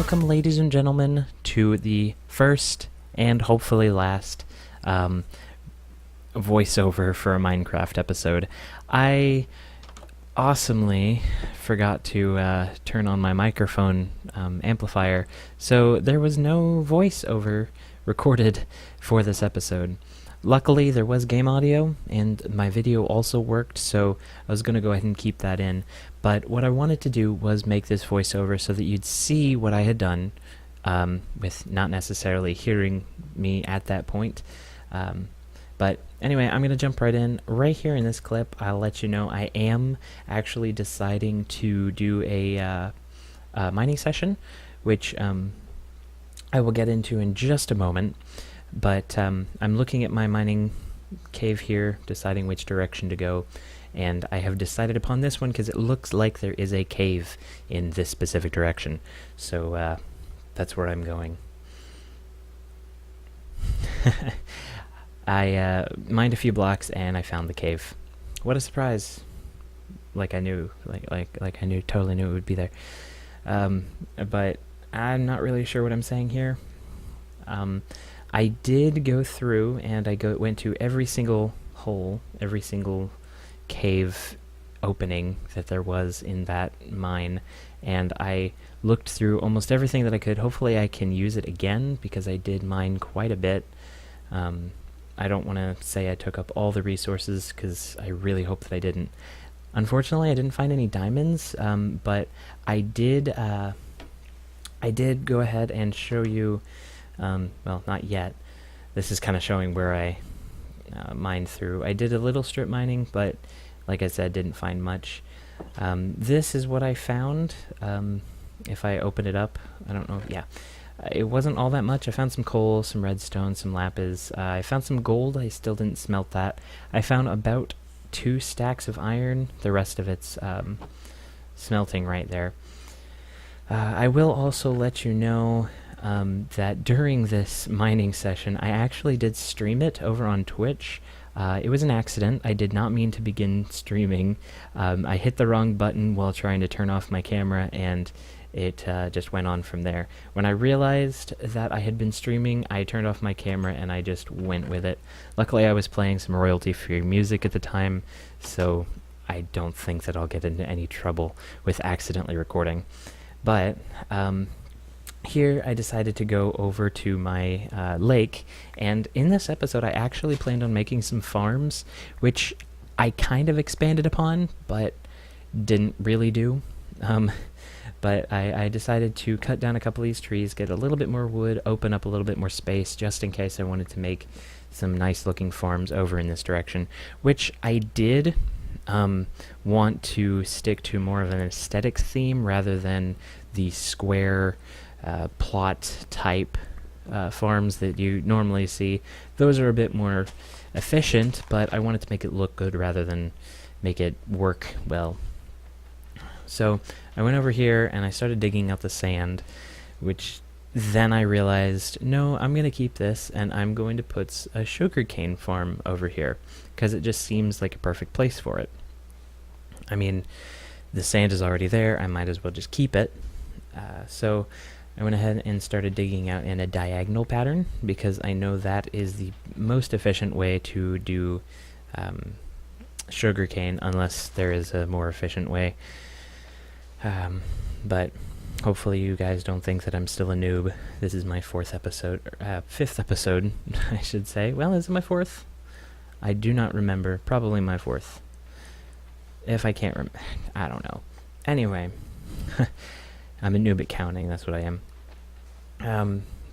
Welcome, ladies and gentlemen, to the first and hopefully last voiceover for a Minecraft episode. I awesomely forgot to turn on my microphone amplifier, so there was no voiceover recorded for this episode. Luckily, there was game audio, and my video also worked, so I was going to go ahead and keep that in. But what I wanted to do was make this voiceover so that you'd see what I had done, with not necessarily hearing me at that point. But anyway, I'm going to jump right in. Right here in this clip, I'll let you know I am actually deciding to do a mining session, which I will get into in just a moment. But I'm looking at my mining cave here, deciding which direction to go, and I have decided upon this one because it looks like there is a cave in this specific direction. So that's where I'm going. I mined a few blocks and I found the cave. What a surprise! Like I knew, like I knew, totally knew it would be there. But I'm not really sure what I'm saying here. I did go through and went to every single hole, every single cave opening that there was in that mine, and I looked through almost everything that I could. Hopefully I can use it again because I did mine quite a bit. I don't want to say I took up all the resources because I really hope that I didn't. Unfortunately, I didn't find any diamonds, but I did go ahead and show you. Well, not yet. This is kind of showing where I mined through. I did a little strip mining, but like I said, didn't find much. This is what I found. If I open it up, I don't know. Yeah, it wasn't all that much. I found some coal, some redstone, some lapis. I found some gold. I still didn't smelt that. I found about 2 stacks of iron. The rest of it's smelting right there. I will also let you know that during this mining session, I actually did stream it over on Twitch. It was an accident. I did not mean to begin streaming. I hit the wrong button while trying to turn off my camera, and it just went on from there. When I realized that I had been streaming, I turned off my camera and I just went with it. Luckily, I was playing some royalty-free music at the time, so I don't think that I'll get into any trouble with accidentally recording. But here I decided to go over to my lake, and in this episode I actually planned on making some farms, which I kind of expanded upon, but didn't really do. But I decided to cut down a couple of these trees, get a little bit more wood, open up a little bit more space, just in case I wanted to make some nice looking farms over in this direction, which I did want to stick to more of an aesthetic theme rather than the square plot type farms that you normally see. Those are a bit more efficient, but I wanted to make it look good rather than make it work well. So I went over here and I started digging out the sand, which then I realized, no, I'm going to keep this and I'm going to put a sugarcane farm over here because it just seems like a perfect place for it. I mean, the sand is already there, I might as well just keep it. So I went ahead and started digging out in a diagonal pattern because I know that is the most efficient way to do sugarcane, unless there is a more efficient way. But hopefully you guys don't think that I'm still a noob. This is my 5th episode, I should say. Well, is it my 4th? I do not remember. Probably my 4th. If I can't remember, I don't know. Anyway, I'm a noob at counting, that's what I am.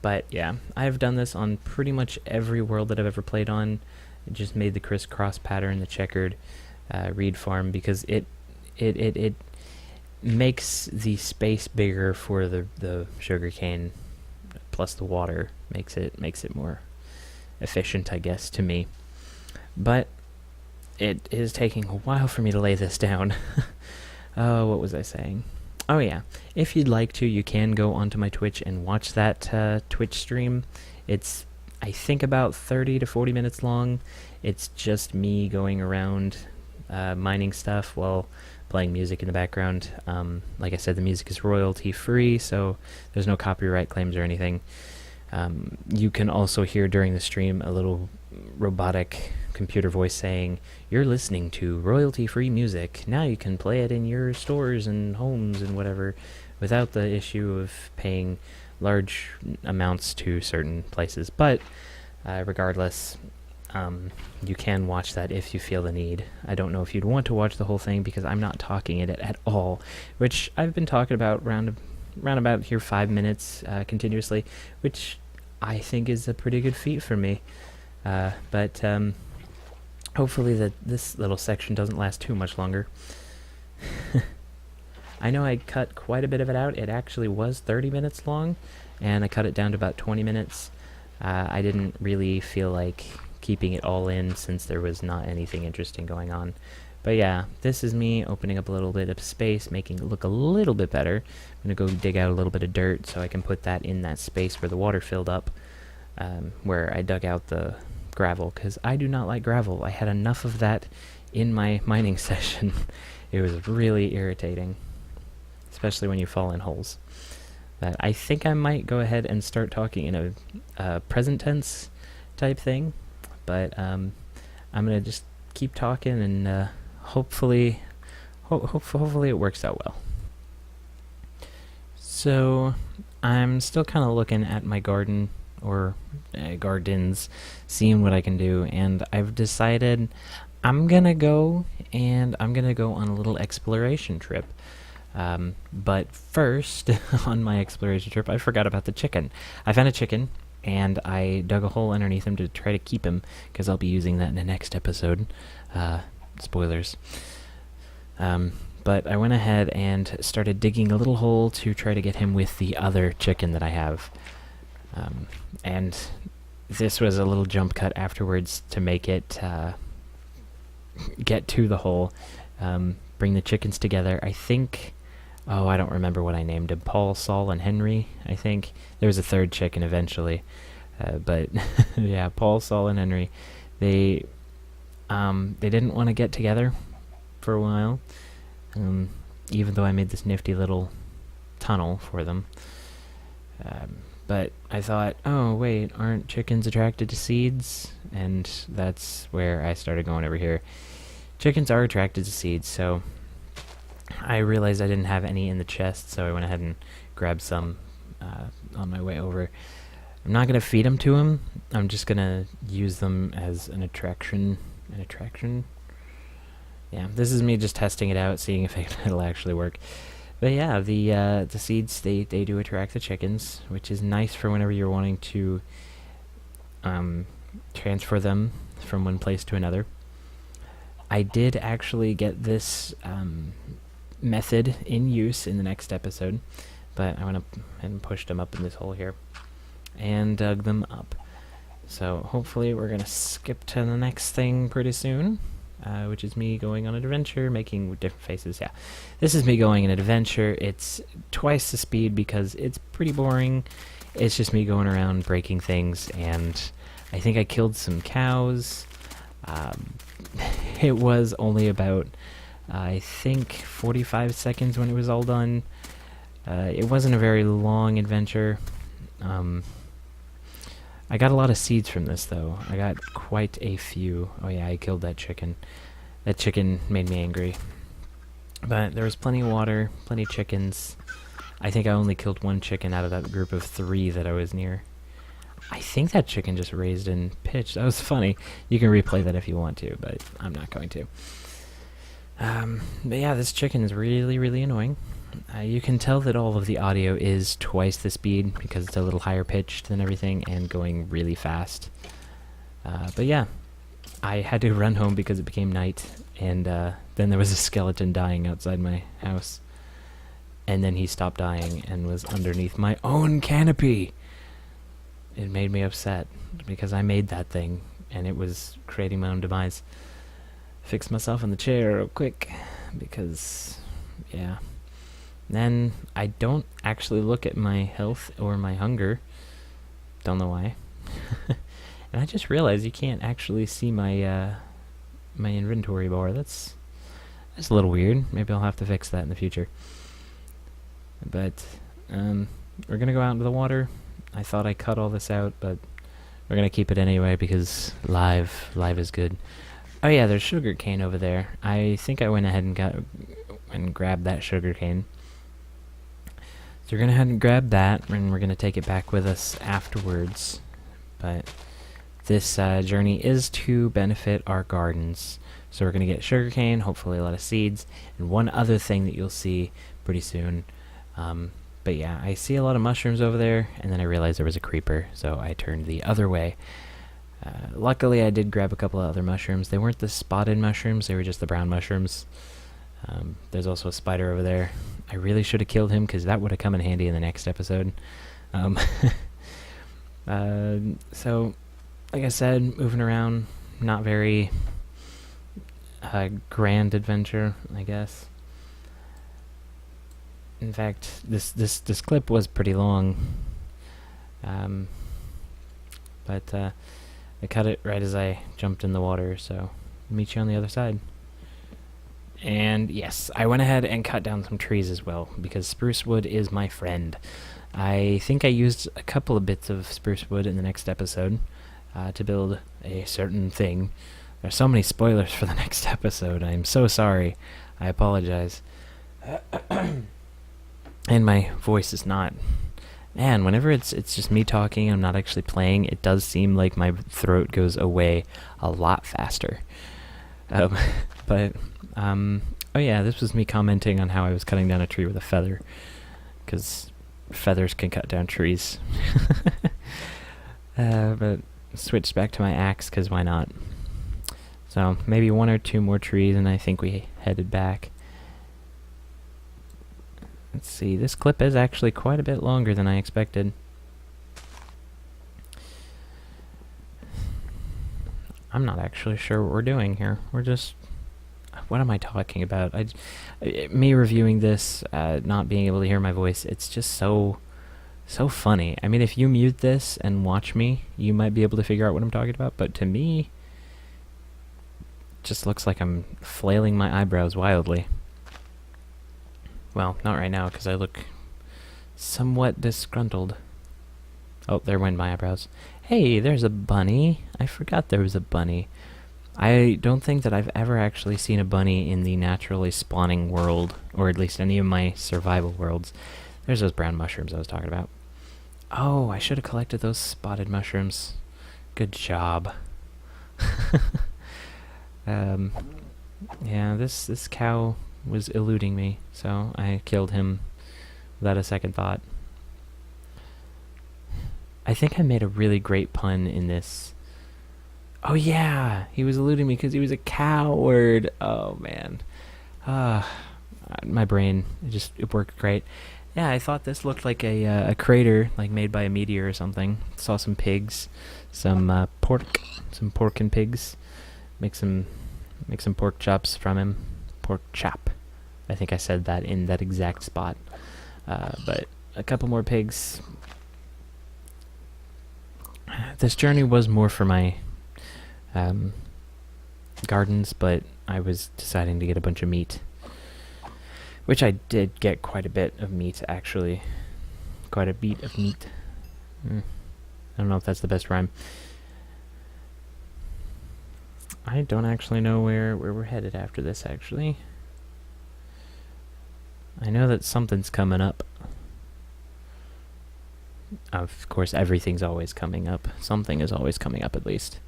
But yeah, I've done this on pretty much every world that I've ever played on. It just made the crisscross pattern, the checkered reed farm, because it makes the space bigger for the sugarcane, plus the water makes it more efficient, I guess, to me. But it is taking a while for me to lay this down. Oh, what was I saying? Oh yeah, if you'd like to, you can go onto my Twitch and watch that Twitch stream. It's, I think, about 30 to 40 minutes long. It's just me going around mining stuff while playing music in the background. Like I said, the music is royalty free, so there's no copyright claims or anything. You can also hear during the stream a little robotic computer voice saying, "You're listening to royalty-free music. Now you can play it in your stores and homes and whatever without the issue of paying large amounts to certain places." But regardless, you can watch that if you feel the need. I don't know if you'd want to watch the whole thing because I'm not talking it at all, which I've been talking about round about here 5 minutes continuously, which I think is a pretty good feat for me. But hopefully this little section doesn't last too much longer. I know I cut quite a bit of it out. It actually was 30 minutes long, and I cut it down to about 20 minutes. I didn't really feel like keeping it all in since there was not anything interesting going on. But yeah, this is me opening up a little bit of space, making it look a little bit better. I'm going to go dig out a little bit of dirt so I can put that in that space where the water filled up, where I dug out the gravel, because I do not like gravel. I had enough of that in my mining session. It was really irritating, especially when you fall in holes. But I think I might go ahead and start talking in a present tense type thing, but I'm going to just keep talking and hopefully it works out well. So I'm still kind of looking at my garden or gardens, seeing what I can do, and I've decided I'm gonna go on a little exploration trip. But first, on my exploration trip, I forgot about the chicken. I found a chicken, and I dug a hole underneath him to try to keep him, because I'll be using that in the next episode. Spoilers. But I went ahead and started digging a little hole to try to get him with the other chicken that I have. And this was a little jump cut afterwards to make it get to the hole, bring the chickens together. I think... Oh, I don't remember what I named him. Paul, Saul, and Henry, I think. There was a third chicken eventually. But, yeah, Paul, Saul, and Henry. They didn't want to get together for a while, even though I made this nifty little tunnel for them. But I thought, oh, wait, aren't chickens attracted to seeds? And that's where I started going over here. Chickens are attracted to seeds, so... I realized I didn't have any in the chest, so I went ahead and grabbed some on my way over. I'm not going to feed them to him. I'm just going to use them as an attraction. Yeah, this is me just testing it out, seeing if it'll actually work. But yeah, the seeds, they do attract the chickens, which is nice for whenever you're wanting to transfer them from one place to another. I did actually get this... method in use in the next episode, but I went up and pushed them up in this hole here and dug them up. So hopefully we're gonna skip to the next thing pretty soon, which is me going on an adventure, making different faces. Yeah, this is me going on an adventure. It's twice the speed because it's pretty boring. It's just me going around breaking things, and I think I killed some cows. It was only about I think 45 seconds when it was all done. It wasn't a very long adventure. I got a lot of seeds from this, though. I got quite a few. Oh yeah, I killed that chicken. That chicken made me angry. But there was plenty of water, plenty of chickens. I think I only killed one chicken out of that group of 3 that I was near. I think that chicken just raised and pitched. That was funny. You can replay that if you want to, but I'm not going to. But yeah, this chicken is really, really annoying. You can tell that all of the audio is twice the speed because it's a little higher pitched than everything and going really fast. But yeah, I had to run home because it became night, and then there was a skeleton dying outside my house. And then he stopped dying and was underneath my own canopy. It made me upset because I made that thing and it was creating my own demise. Fix myself in the chair real quick because, yeah. Then I don't actually look at my health or my hunger. Don't know why. And I just realized you can't actually see my my inventory bar. That's It's a little weird. Maybe I'll have to fix that in the future. But we're gonna go out into the water. I thought I cut all this out, but we're gonna keep it anyway because live is good. Oh yeah, there's sugar cane over there. I think I went ahead and grabbed that sugar cane. So we're gonna head and grab that, and we're gonna take it back with us afterwards. But this journey is to benefit our gardens. So we're gonna get sugarcane, hopefully a lot of seeds, and one other thing that you'll see pretty soon. But yeah, I see a lot of mushrooms over there, and then I realized there was a creeper, so I turned the other way. Luckily, I did grab a couple of other mushrooms. They weren't the spotted mushrooms, they were just the brown mushrooms. There's also a spider over there. I really should have killed him, because that would have come in handy in the next episode. So, like I said, moving around, not very grand adventure, I guess. In fact, this clip was pretty long, but I cut it right as I jumped in the water, so meet you on the other side. And yes, I went ahead and cut down some trees as well, because spruce wood is my friend. I think I used a couple of bits of spruce wood in the next episode to build a certain thing. There's so many spoilers for the next episode. I'm so sorry. I apologize. And my voice is not... Man, whenever it's just me talking, I'm not actually playing, it does seem like my throat goes away a lot faster. But, oh yeah, this was me commenting on how I was cutting down a tree with a feather. Because feathers can cut down trees. But switched back to my axe, because why not? So, maybe one or two more trees, and I think we headed back. Let's see, this clip is actually quite a bit longer than I expected. I'm not actually sure what we're doing here. We're just... What am I talking about? Me reviewing this, not being able to hear my voice, it's just so funny. I mean, if you mute this and watch me, you might be able to figure out what I'm talking about, but to me, it just looks like I'm flailing my eyebrows wildly. Well, not right now, because I look somewhat disgruntled. Oh, there went my eyebrows. Hey, there's a bunny. I forgot there was a bunny. I don't think that I've ever actually seen a bunny in the naturally spawning world, or at least any of my survival worlds. There's those brown mushrooms I was talking about. Oh, I should have collected those spotted mushrooms. Good job. Yeah, this cow was eluding me, so I killed him without a second thought. I think I made a really great pun in this. Oh yeah, he was eluding me because he was a coward. Oh man. My brain, it worked great. Yeah, I thought this looked like a crater, like made by a meteor or something. Saw some pigs, some pork and pigs. Make some pork chops from him. Pork chop. I think I said that in that exact spot. But a couple more pigs. This journey was more for my gardens, but I was deciding to get a bunch of meat. Which I did get quite a bit of meat, actually. Quite a beat of meat. I don't know if that's the best rhyme. I don't actually know where we're headed after this, actually. I know that something's coming up. Of course, everything's always coming up. Something is always coming up, at least.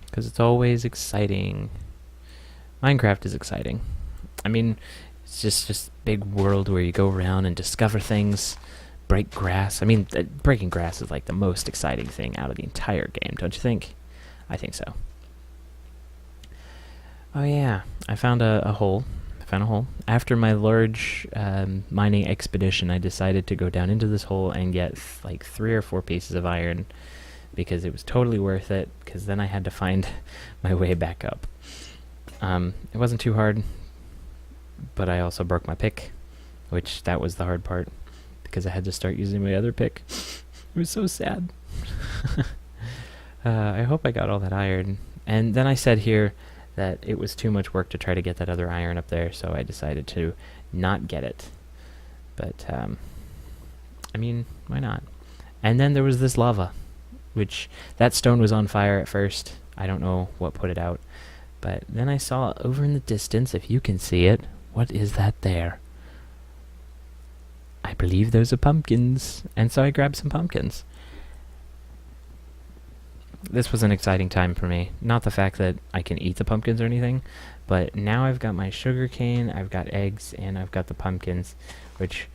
Because it's always exciting. Minecraft is exciting. I mean, it's just big world where you go around and discover things, break grass. I mean, breaking grass is like the most exciting thing out of the entire game, don't you think? I think so. Oh yeah, I found a hole. After my large mining expedition, I decided to go down into this hole and get like 3 or 4 pieces of iron because it was totally worth it, because then I had to find my way back up. It wasn't too hard, but I also broke my pick, which that was the hard part, because I had to start using my other pick. It was so sad. I hope I got all that iron. And then I said here that it was too much work to try to get that other iron up there, so I decided to not get it. But, I mean, why not? And then there was this lava, which, that stone was on fire at first. I don't know what put it out. But then I saw over in the distance, if you can see it, what is that there? I believe those are pumpkins, and so I grabbed some pumpkins. This was an exciting time for me. Not the fact that I can eat the pumpkins or anything, but now I've got my sugar cane, I've got eggs, and I've got the pumpkins, which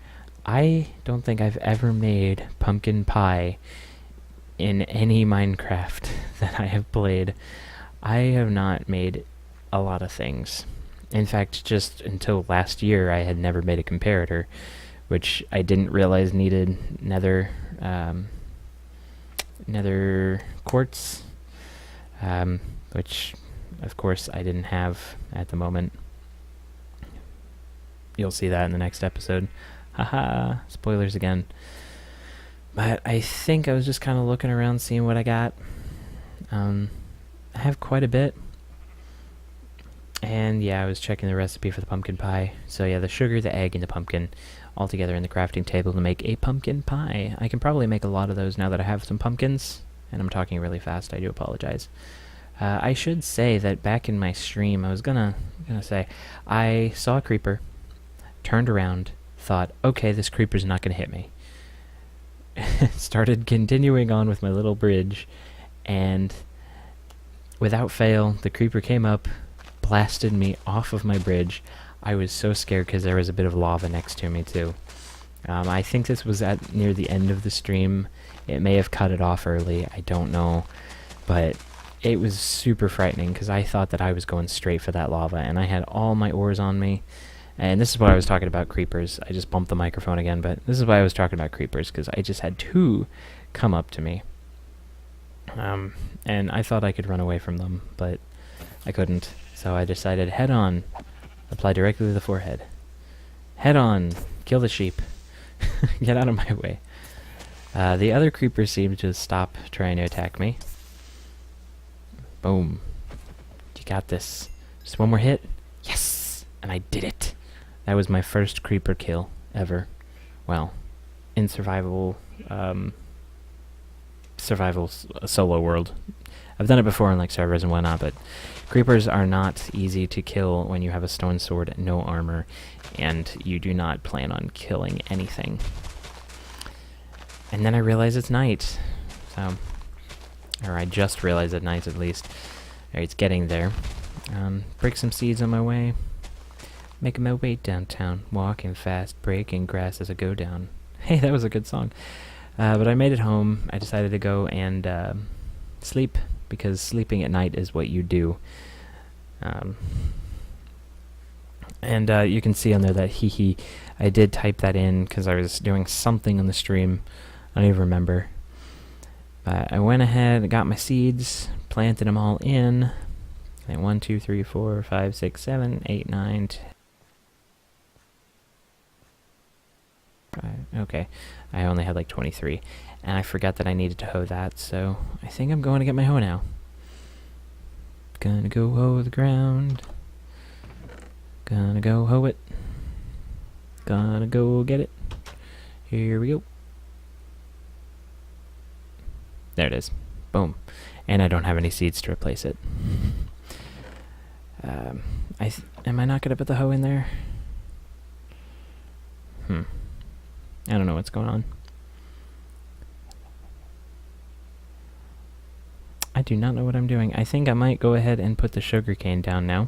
I don't think I've ever made pumpkin pie in any Minecraft that I have played. I have not made a lot of things. In fact, just until last year, I had never made a comparator, which I didn't realize needed nether quartz, which of course I didn't have at the moment. You'll see that in the next episode. Haha, spoilers again. But I think I was just kind of looking around, seeing what I got. I have quite a bit. And yeah, I was checking the recipe for the pumpkin pie. So yeah, the sugar, the egg, and the pumpkin all together in the crafting table to make a pumpkin pie. I can probably make a lot of those now that I have some pumpkins. And I'm talking really fast, I do apologize. I should say that back in my stream, I was gonna say, I saw a creeper, turned around, thought, okay, this creeper's not gonna hit me. Started continuing on with my little bridge, and without fail, the creeper came up, blasted me off of my bridge. I was so scared because there was a bit of lava next to me too. I think this was at near the end of the stream. It may have cut it off early, I don't know, but it was super frightening because I thought that I was going straight for that lava, and I had all my ores on me. And this is why I was talking about creepers. I just bumped the microphone again, but this is why I was talking about creepers, because I just had two come up to me. And I thought I could run away from them, but I couldn't. So I decided, head on, apply directly to the forehead. Head on, kill the sheep. Get out of my way. The other creeper seemed to stop trying to attack me. Boom. You got this. Just one more hit. Yes! And I did it. That was my first creeper kill ever. Well, in survival solo world. I've done it before in like servers and whatnot, but creepers are not easy to kill when you have a stone sword, no armor, and you do not plan on killing anything. And then I realize it's night. So, or I just realized it's night at least. Alright, it's getting there. Break some seeds on my way. Making my way downtown, walking fast, breaking grass as I go down. Hey, that was a good song. But I made it home. I decided to go and sleep, because sleeping at night is what you do. And you can see on there that I did type that in because I was doing something on the stream. I don't even remember. But I went ahead and got my seeds, planted them all in. And 1, 2, 3, 4, 5, 6, 7, 8, 9, 10. Okay, I only had like 23, and I forgot that I needed to hoe that, so I think I'm going to get my hoe now. Gonna go hoe the ground. Gonna go hoe it. Gonna go get it. Here we go. There it is. Boom. And I don't have any seeds to replace it. Am I not gonna put the hoe in there? I don't know what's going on. I do not know what I'm doing. I think I might go ahead and put the sugar cane down now,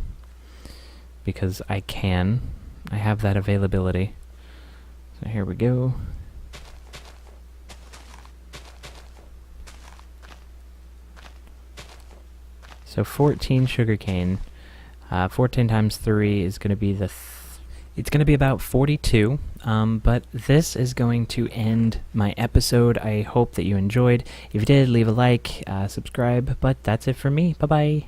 because I can. I have that availability. So here we go. So 14 sugar cane. 14 times 3 is going to be it's going to be about 42, but this is going to end my episode. I hope that you enjoyed. If you did, leave a like, subscribe, but that's it for me. Bye-bye.